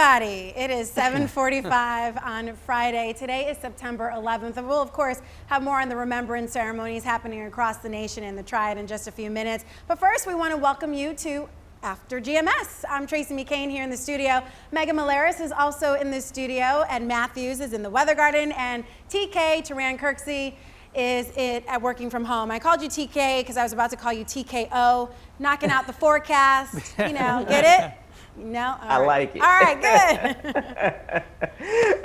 everybody. It is 7:45 on Friday. Today is September 11th, and we'll, of course, have more on the Remembrance ceremonies happening across the nation in the Triad in just a few minutes. But first, we want to welcome you to After GMS. I'm Tracy McCain here in the studio. Megan Malaris is also in the studio, and Matthews is in the Weather Garden, and TK, Taran Kirksey, is it at working from home. I called you TK because I was about to call you TKO, knocking out the forecast. You know, get it? No? I like it. All right, good.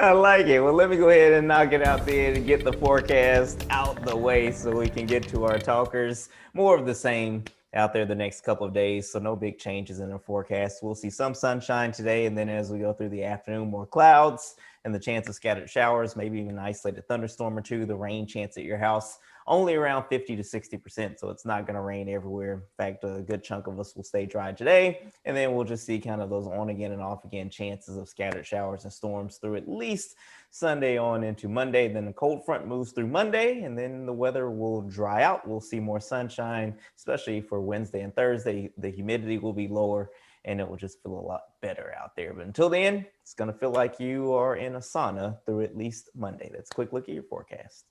I like it. Well, let me go ahead and knock it out there and get the forecast out the way so we can get to our talkers. More of the same out there the next couple of days, so no big changes in the forecast. We'll see some sunshine today, and then as we go through the afternoon, more clouds and the chance of scattered showers, maybe even an isolated thunderstorm or two. The rain chance at your house only around 50 to 60%, so it's not going to rain everywhere. In fact, a good chunk of us will stay dry today, and then we'll just see kind of those on again and off again chances of scattered showers and storms through at least Sunday on into Monday. Then the cold front moves through Monday, and then the weather will dry out. We'll see more sunshine, especially for Wednesday and Thursday. The humidity will be lower, and it will just feel a lot better out there. But until then, it's going to feel like you are in a sauna through at least Monday. That's a quick look at your forecast.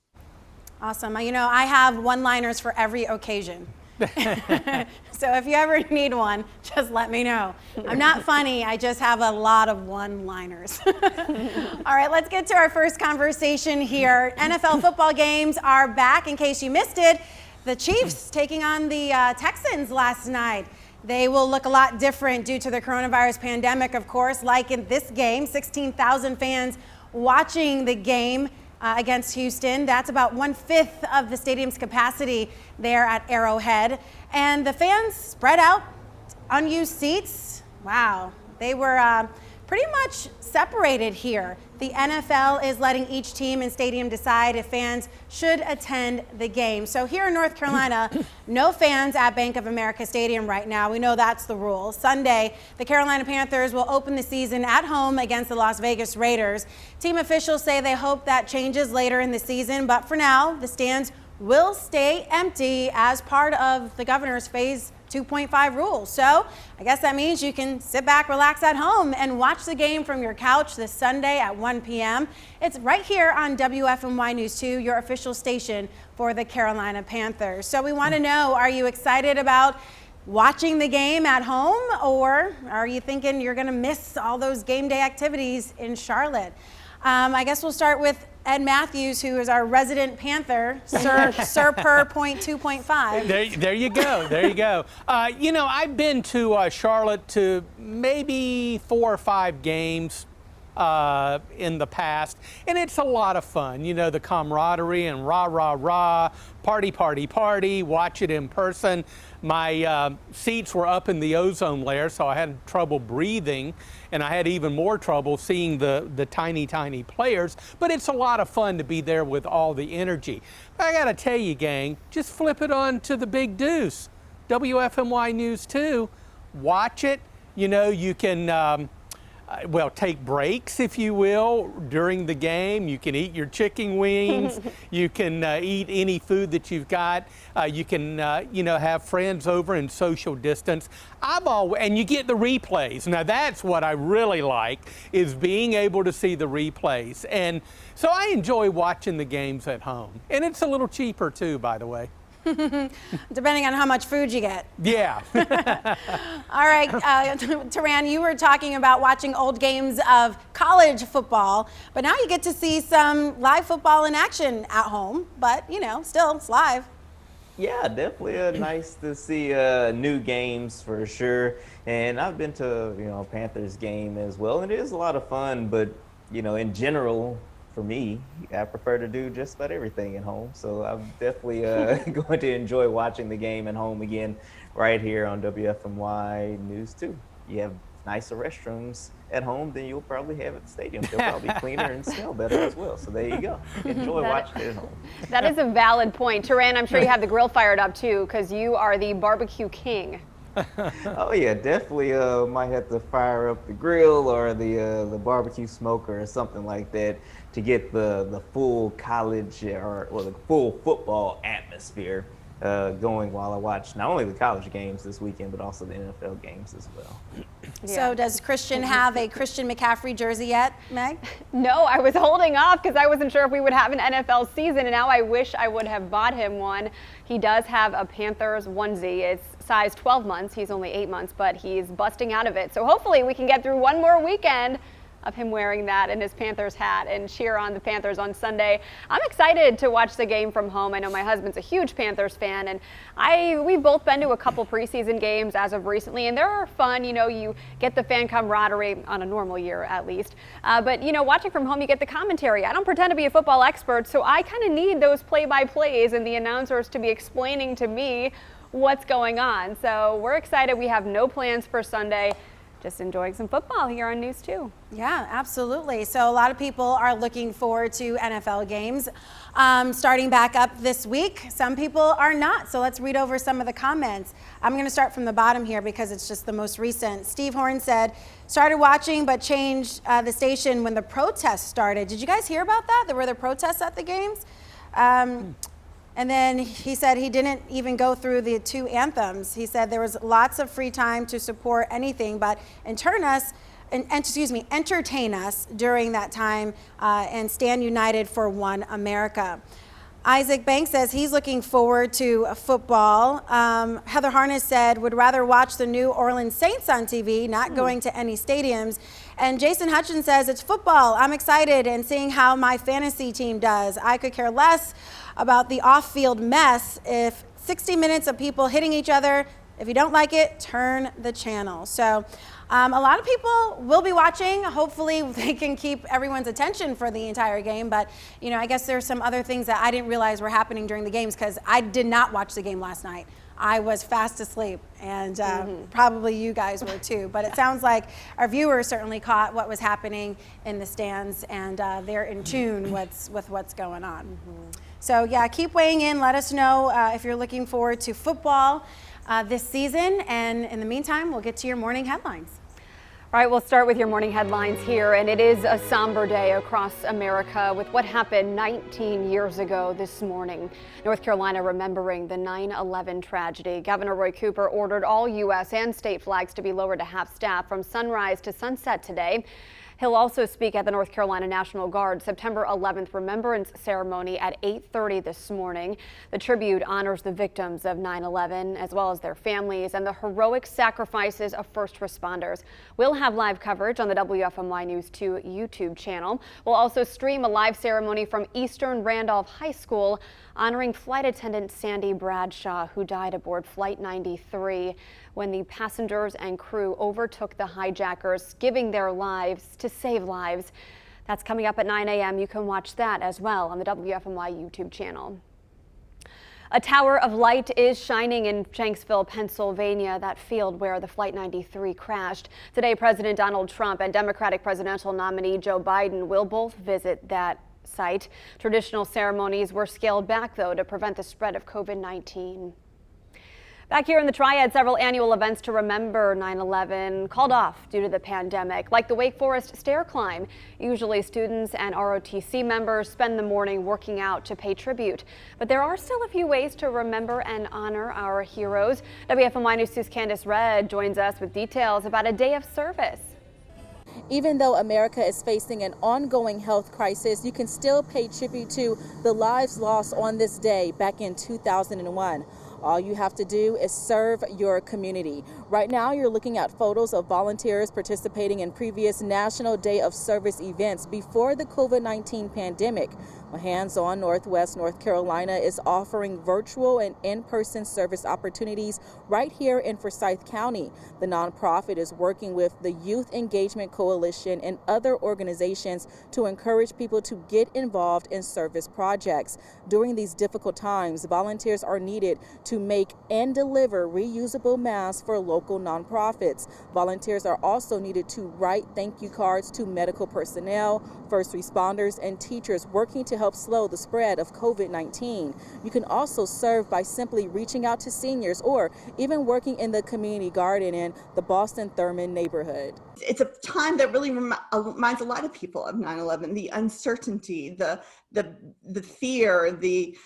Awesome. You know, I have one-liners for every occasion. So if you ever need one, just let me know. I'm not funny, I just have a lot of one-liners. All right, let's get to our first conversation here. NFL football games are back. In case you missed it, the Chiefs taking on the Texans last night. They will look a lot different due to the coronavirus pandemic, of course. Like in this game, 16,000 fans watching the game against Houston. That's about 1/5 of the stadium's capacity there at Arrowhead. And the fans spread out, unused seats. Wow, they were pretty much separated here. The NFL is letting each team and stadium decide if fans should attend the game. So here in North Carolina, no fans at Bank of America Stadium right now. We know that's the rule. Sunday, the Carolina Panthers will open the season at home against the Las Vegas Raiders. Team officials say they hope that changes later in the season, but for now, the stands will stay empty as part of the governor's phase 2.5 rules. So I guess that means you can sit back, relax at home, and watch the game from your couch this Sunday at 1 p.m. It's right here on WFMY News 2, your official station for the Carolina Panthers. So we want to know, are you excited about watching the game at home, or are you thinking you're going to miss all those game day activities in Charlotte? I guess we'll start with Ed Matthews, who is our resident Panther, Sir Per point 2.5. There you go. There you go. You know, I've been to Charlotte to maybe 4 or 5 games in the past, and it's a lot of fun. You know, the camaraderie and rah, rah, rah, party, party, party, watch it in person. My seats were up in the ozone layer, so I had trouble breathing, and I had even more trouble seeing the tiny, tiny players. But it's a lot of fun to be there with all the energy. I got to tell you, gang, just flip it on to the Big Deuce. WFMY News 2. Watch it. You know, you can well, take breaks, if you will, during the game. You can eat your chicken wings. You can eat any food that you've got. You can, you know, have friends over and social distance. And you get the replays. Now, that's what I really like, is being able to see the replays. And so I enjoy watching the games at home. And it's a little cheaper, too, by the way. Depending on how much food you get. Yeah. All right, Taran, you were talking about watching old games of college football, but now you get to see some live football in action at home, but, you know, still, it's live. Yeah, definitely nice to see new games for sure. And I've been to, you know, Panthers game as well, and it is a lot of fun, but, you know, in general, for me, I prefer to do just about everything at home. So I'm definitely going to enjoy watching the game at home again right here on WFMY News 2. You have nicer restrooms at home than you'll probably have at the stadium. They'll probably be cleaner and smell better as well. So there you go. Enjoy watching it at home. That is a valid point. Taran, I'm sure you have the grill fired up too, because you are the barbecue king. Oh yeah, definitely might have to fire up the grill or the barbecue smoker or something like that to get the full college or the full football atmosphere going while I watch not only the college games this weekend but also the NFL games as well. So does Christian have a Christian McCaffrey jersey yet, Meg? No, I was holding off because I wasn't sure if we would have an NFL season, and now I wish I would have bought him one. He does have a Panthers onesie. It's size 12 months. He's only 8 months, but he's busting out of it. So hopefully we can get through one more weekend of him wearing that and his Panthers hat and cheer on the Panthers on Sunday. I'm excited to watch the game from home. I know my husband's a huge Panthers fan, and we've both been to a couple preseason games as of recently, and they're fun. You know, you get the fan camaraderie on a normal year at least. But, you know, watching from home, you get the commentary. I don't pretend to be a football expert, so I kind of need those play-by-plays and the announcers to be explaining to me what's going on. So we're excited. We have no plans for Sunday. Just enjoying some football here on News 2. Yeah, absolutely. So a lot of people are looking forward to NFL games starting back up this week. Some people are not. So let's read over some of the comments. I'm going to start from the bottom here because it's just the most recent. Steve Horn said, started watching but changed the station when the protests started. Did you guys hear about that? There were the protests at the games. And then he said he didn't even go through the 2 anthems. He said there was lots of free time to support anything, but entertain us during that time and stand united for one America. Isaac Banks says he's looking forward to football. Heather Harness said would rather watch the New Orleans Saints on TV, not going to any stadiums. And Jason Hutchins says it's football. I'm excited and seeing how my fantasy team does. I could care less about the off-field mess. If 60 minutes of people hitting each other, if you don't like it, turn the channel. So a lot of people will be watching. Hopefully they can keep everyone's attention for the entire game. But, you know, I guess there's some other things that I didn't realize were happening during the games because I did not watch the game last night. I was fast asleep, and probably you guys were too. But it sounds like our viewers certainly caught what was happening in the stands, and they're in tune with what's going on. So yeah, keep weighing in. Let us know if you're looking forward to football this season. And in the meantime, we'll get to your morning headlines. All right, we'll start with your morning headlines here, and it is a somber day across America with what happened 19 years ago this morning. North Carolina remembering the 9/11 tragedy. Governor Roy Cooper ordered all U.S. and state flags to be lowered to half staff from sunrise to sunset today. He'll also speak at the North Carolina National Guard September 11th Remembrance ceremony at 8:30 this morning. The tribute honors the victims of 9/11 as well as their families and the heroic sacrifices of first responders. We'll have live coverage on the WFMY News 2 YouTube channel. We'll also stream a live ceremony from Eastern Randolph High School honoring flight attendant Sandy Bradshaw, who died aboard Flight 93 when the passengers and crew overtook the hijackers, giving their lives to save lives. That's coming up at 9 a.m. You can watch that as well on the WFMY YouTube channel. A tower of light is shining in Shanksville, Pennsylvania, that field where the Flight 93 crashed. Today, President Donald Trump and Democratic presidential nominee Joe Biden will both visit that site. Traditional ceremonies were scaled back, though, to prevent the spread of COVID-19. Back here in the Triad, several annual events to remember 9/11 called off due to the pandemic, like the Wake Forest Stair Climb. Usually students and ROTC members spend the morning working out to pay tribute. But there are still a few ways to remember and honor our heroes. WFMY News 2's Candace Redd joins us with details about a day of service. Even though America is facing an ongoing health crisis, you can still pay tribute to the lives lost on this day back in 2001. All you have to do is serve your community. Right now, you're looking at photos of volunteers participating in previous National Day of Service events before the COVID-19 pandemic. Hands On Northwest North Carolina is offering virtual and in-person service opportunities right here in Forsyth County. The nonprofit is working with the Youth Engagement Coalition and other organizations to encourage people to get involved in service projects. During these difficult times, volunteers are needed to make and deliver reusable masks for local nonprofits. Volunteers are also needed to write thank you cards to medical personnel, first responders, and teachers working to help slow the spread of COVID-19. You can also serve by simply reaching out to seniors or even working in the community garden in the Boston Thurman neighborhood. It's a time that really reminds a lot of people of 9/11, the uncertainty, the fear, the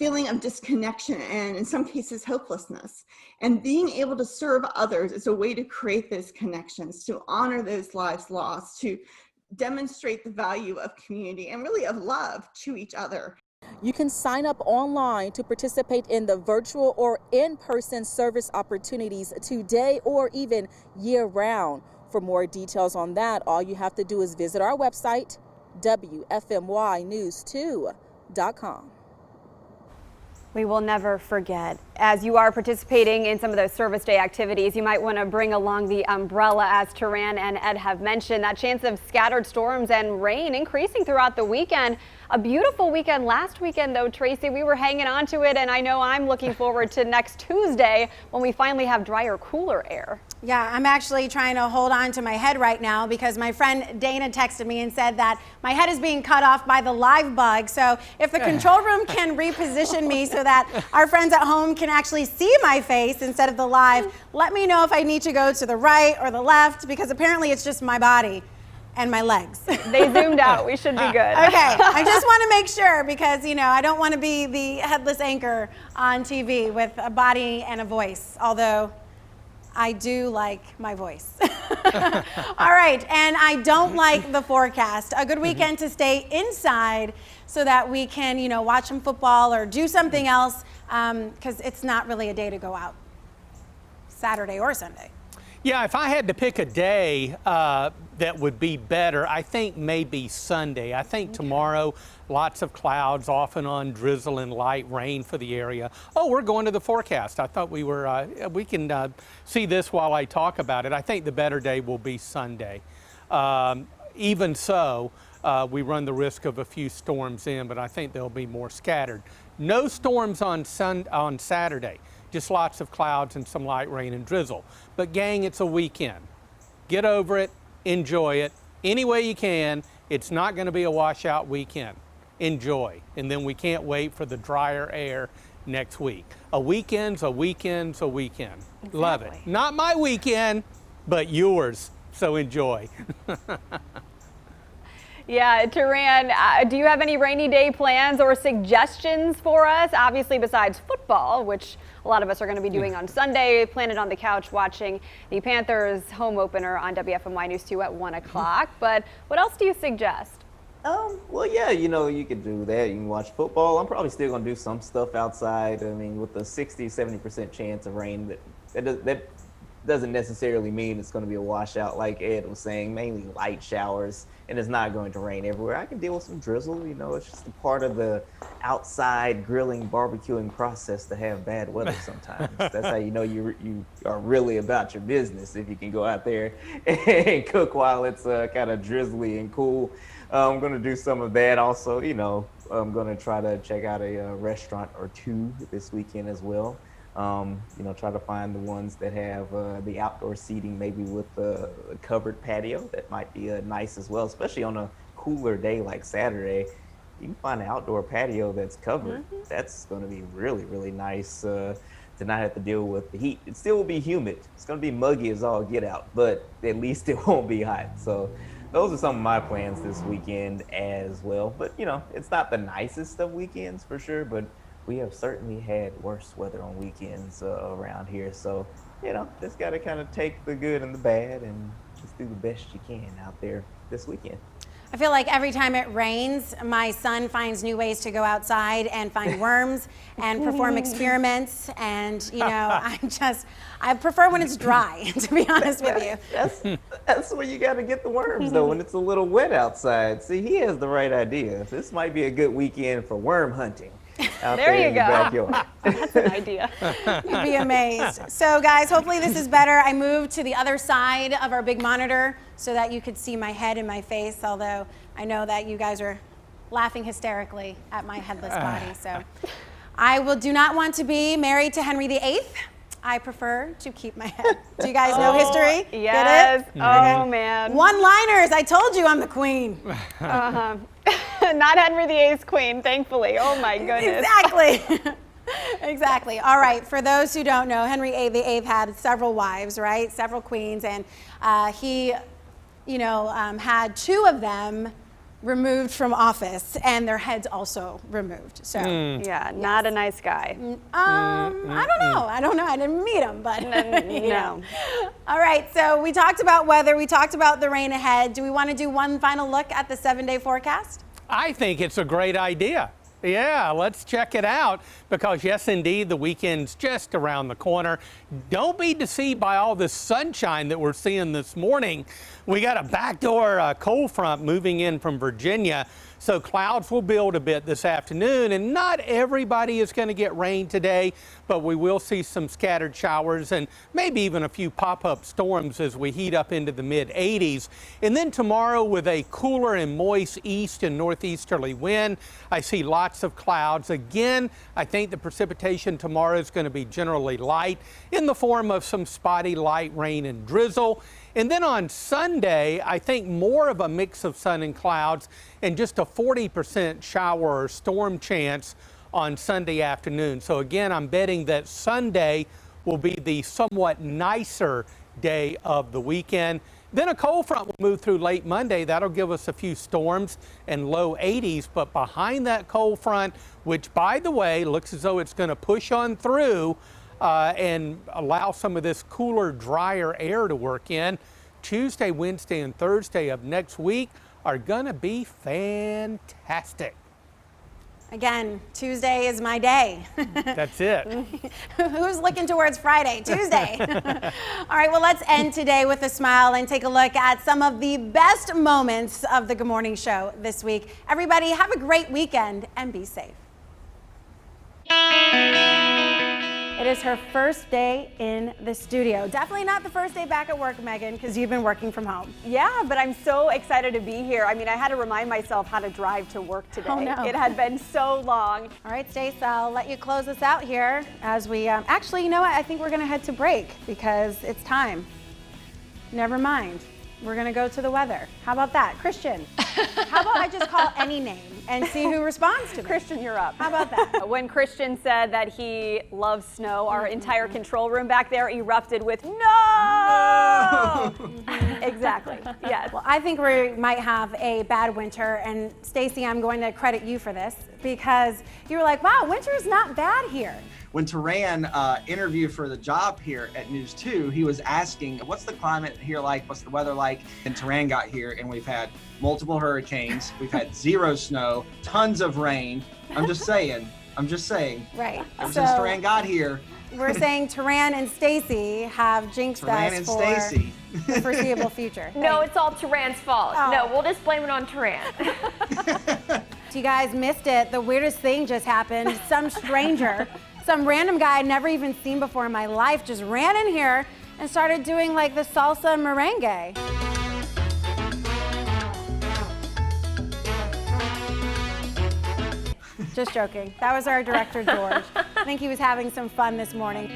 feeling of disconnection and in some cases hopelessness. And being able to serve others is a way to create those connections, to honor those lives lost, to demonstrate the value of community and really of love to each other. You can sign up online to participate in the virtual or in-person service opportunities today or even year-round. For more details on that, all you have to do is visit our website, WFMYnews2.com. We will never forget. As you are participating in some of those service day activities, you might want to bring along the umbrella, as Taran and Ed have mentioned. That chance of scattered storms and rain increasing throughout the weekend. A beautiful weekend last weekend, though, Tracy. We were hanging on to it, and I know I'm looking forward to next Tuesday when we finally have drier, cooler air. Yeah, I'm actually trying to hold on to my head right now because my friend Dana texted me and said that my head is being cut off by the live bug. So if the control room can reposition me so that our friends at home can actually see my face instead of the live, let me know if I need to go to the right or the left, because apparently it's just my body and my legs. They zoomed out. We should be good. Okay, I just want to make sure because, you know, I don't want to be the headless anchor on TV with a body and a voice, although I do like my voice. All right, and I don't like the forecast. A good weekend to stay inside so that we can, you know, watch some football or do something else, because it's not really a day to go out, Saturday or Sunday. Yeah, if I had to pick a day that would be better, I think maybe Sunday. I think tomorrow, lots of clouds, off and on drizzle and light rain for the area. Oh, we're going to the forecast. I thought we were, we can see this while I talk about it. I think the better day will be Sunday. Even so, we run the risk of a few storms in, but I think they'll be more scattered. No storms on Saturday. Just lots of clouds and some light rain and drizzle. But gang, it's a weekend. Get over it, enjoy it, any way you can. It's not going to be a washout weekend. Enjoy. And then we can't wait for the drier air next week. A weekend's a weekend's a weekend. Exactly. Love it. Not my weekend, but yours. So enjoy. Yeah, Taran, do you have any rainy day plans or suggestions for us? Obviously, besides football, which a lot of us are going to be doing on Sunday, planted on the couch watching the Panthers home opener on WFMY News 2 at 1 o'clock. But what else do you suggest? Well, yeah, you know, you could do that. You can watch football. I'm probably still going to do some stuff outside. I mean, with the 60-70% chance of rain, that doesn't necessarily mean it's going to be a washout, like Ed was saying, mainly light showers, and it's not going to rain everywhere. I can deal with some drizzle, you know, it's just a part of the outside grilling, barbecuing process to have bad weather sometimes. That's how you know you are really about your business, if you can go out there and cook while it's kind of drizzly and cool. I'm going to do some of that also, you know. I'm going to try to check out a restaurant or two this weekend as well. You know, try to find the ones that have the outdoor seating, maybe with a covered patio. That might be nice as well, especially on a cooler day like Saturday. You can find an outdoor patio that's covered. That's going to be really, really nice to not have to deal with the heat. It still will be humid. It's going to be muggy as all get out, but at least it won't be hot. So those are some of my plans this weekend as well. But, you know, it's not the nicest of weekends for sure, but we have certainly had worse weather on weekends around here. So, you know, just got to kind of take the good and the bad and just do the best you can out there this weekend. I feel like every time it rains, my son finds new ways to go outside and find worms and perform experiments. And, you know, I prefer when it's dry, to be honest with you. That's where you got to get the worms, though, when it's a little wet outside. See, he has the right idea. This might be a good weekend for worm hunting. There you go. That's an idea. You'd be amazed. So guys, hopefully this is better. I moved to the other side of our big monitor so that you could see my head and my face, although I know that you guys are laughing hysterically at my headless body. So I do not want to be married to Henry VIII. I prefer to keep my head. Do you guys know history? Yes. Get it? Oh, man. One-liners. I told you I'm the queen. Not Henry VIII's queen, thankfully. Oh, my goodness. Exactly. Exactly. All right. For those who don't know, Henry VIII had several wives, right? Several queens. And he, you know, had two of them removed from office and their heads also removed. So Yeah, not a nice guy. I don't know. I don't know. I didn't meet him, but you know. No. All right. So we talked about weather. We talked about the rain ahead. Do we want to do one final look at the 7-day forecast? I think it's a great idea. Yeah, let's check it out because yes, indeed, the weekend's just around the corner. Don't be deceived by all this sunshine that we're seeing this morning. We got a backdoor cold front moving in from Virginia, so clouds will build a bit this afternoon, and not everybody is going to get rain today, but we will see some scattered showers and maybe even a few pop-up storms as we heat up into the mid-80s. And then tomorrow, with a cooler and moist east and northeasterly wind, I see lots of clouds. Again, I think the precipitation tomorrow is going to be generally light in the form of some spotty light rain and drizzle. And then on Sunday, I think more of a mix of sun and clouds and just a 40% shower or storm chance on Sunday afternoon. So again, I'm betting that Sunday will be the somewhat nicer day of the weekend. Then a cold front will move through late Monday. That'll give us a few storms and low 80s. But behind that cold front, which by the way, looks as though it's going to push on through and allow some of this cooler, drier air to work in, Tuesday, Wednesday, and Thursday of next week are going to be fantastic. Again, Tuesday is my day. That's it. Who's looking towards Friday? Tuesday. All right, well, let's end today with a smile and take a look at some of the best moments of the Good Morning Show this week. Everybody, have a great weekend and be safe. It is her first day in the studio. Definitely not the first day back at work, Megan, because you've been working from home. Yeah, but I'm so excited to be here. I mean, I had to remind myself how to drive to work today. Oh, no. It had been so long. All right, Stace, I'll let you close us out here as we, actually, you know what? I think we're gonna head to break because it's time. Never mind. We're gonna go to the weather. How about that? Christian, how about I just call any name and see who responds to me? Christian, you're up. How about that? When Christian said that he loves snow, our entire control room back there erupted with no! Exactly, yes. Well, I think we might have a bad winter, and Stacy, I'm going to credit you for this because you were like, wow, winter is not bad here. When Turan interviewed for the job here at News 2, he was asking, what's the climate here like? What's the weather like? And Turan got here and we've had multiple hurricanes. We've had zero snow, tons of rain. I'm just saying. Right. Ever since Turan got here. We're saying Turan and Stacy have jinxed Turan us and for Stacy. the foreseeable future. No, it's all Turan's fault. Oh. No, we'll just blame it on Turan. You guys missed it. The weirdest thing just happened. Some stranger, some random guy I'd never even seen before in my life just ran in here and started doing like the salsa merengue. Just joking. That was our director, George. I think he was having some fun this morning.